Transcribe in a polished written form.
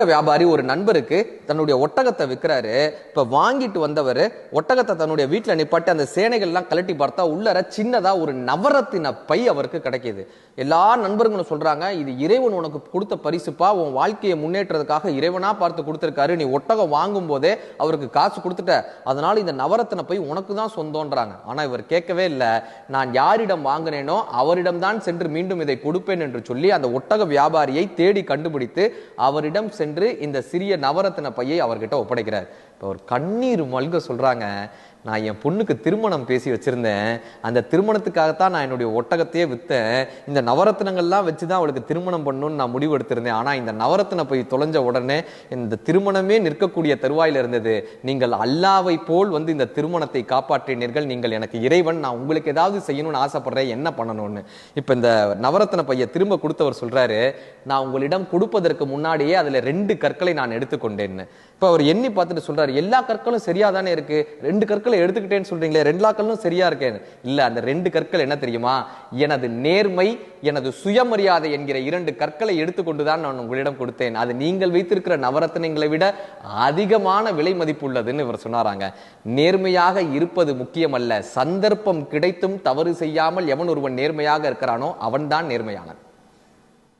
வியாபாரி ஒரு நண்பருக்கு தன்னுடைய ஒட்டகத்தை விற்கிறாரு. இப்ப வாங்கிட்டு வந்தவர் ஒட்டகத்தை தன்னுடைய வீட்டுல நிப்பாட்டி அந்த சேனைகள் எல்லாம் கலட்டி பார்த்தா உள்ளர சின்னதா ஒரு நவரத்தின பை அவருக்கு கிடைக்கிது. எல்லா நண்பர்களும் சொல்றாங்க, இது இறைவன் உனக்கு கொடுத்த பரிசுப்பா, உன் வாழ்க்கையை முன்னேற்றதுக்காக இறைவனா பார்த்து கொடுத்திருக்காரு. நீ ஒட்டகம் வாங்கும் போதே அவருக்கு காசு கொடுத்துட்ட, அதனால இந்த நவரத்தின பை உனக்கு தான் சொந்தம்ன்றாங்க. ஆனா இவர் கேட்கவே இல்லை. நான் யாரிடம் வாங்கினேனோ அவரிடம் தான் சென்று மீண்டும் இதை கொடுப்பேன் என்று சொல்லி அந்த ஒட்டக வியாபாரியை தேடி கண்டுபிடித்து அவரிடம் சென்று இந்த சிறிய நவரத்தின பையை அவர்கிட்ட ஒப்படைக்கிறார். இப்போ ஒரு கண்ணீர் மல்க சொல்றாங்க, நான் என் பொண்ணுக்கு திருமணம் பேசி வச்சிருந்தேன், அந்த திருமணத்துக்காகத்தான் நான் என்னுடைய ஒட்டகத்தையே வித்தேன், இந்த நவரத்தினங்கள்லாம் வச்சுதான் அவளுக்கு திருமணம் பண்ணணும்னு நான் முடிவு எடுத்திருந்தேன். ஆனா இந்த நவரத்தின போய் தொலைஞ்ச உடனே இந்த திருமணமே நிற்கக்கூடிய தருவாயில் இருந்தது. நீங்கள் அல்லாவை போல் வந்து இந்த திருமணத்தை காப்பாற்றினீர்கள், நீங்கள் எனக்கு இறைவன், நான் உங்களுக்கு ஏதாவது செய்யணும்னு ஆசைப்படுறேன், என்ன பண்ணணும்னு. இப்ப இந்த நவரத்தின பைய திரும்ப கொடுத்தவர் சொல்றாரு, நான் உங்களிடம் கொடுப்பதற்கு முன்னாடியே அதுல 2 கற்களை நான் எடுத்துக்கொண்டேன்னு. இப்ப அவர் எண்ணி பார்த்துட்டு சொல்றாரு, எல்லா கற்களும் சரியா தானே இருக்கு, 2 கற்களை எடுத்துக்கிட்டேன்னு சொல்றீங்களே, 2 கற்களும் சரியா இருக்கேன். இல்ல, அந்த 2 கற்கள் என்ன தெரியுமா, எனது நேர்மை, எனது சுயமரியாதை என்கிற 2 கற்களை எடுத்துக்கொண்டுதான் நான் உங்களிடம் கொடுத்தேன். அது நீங்கள் வைத்திருக்கிற நவரத்தினங்களை விட அதிகமான விலை மதிப்பு உள்ளதுன்னு இவர் சொன்னாராங்க. நேர்மையாக இருப்பது முக்கியமல்ல, சந்தர்ப்பம் கிடைத்தும் தவறு செய்யாமல் எவன் ஒருவன் நேர்மையாக இருக்கிறானோ அவன் தான் நேர்மையானவன்.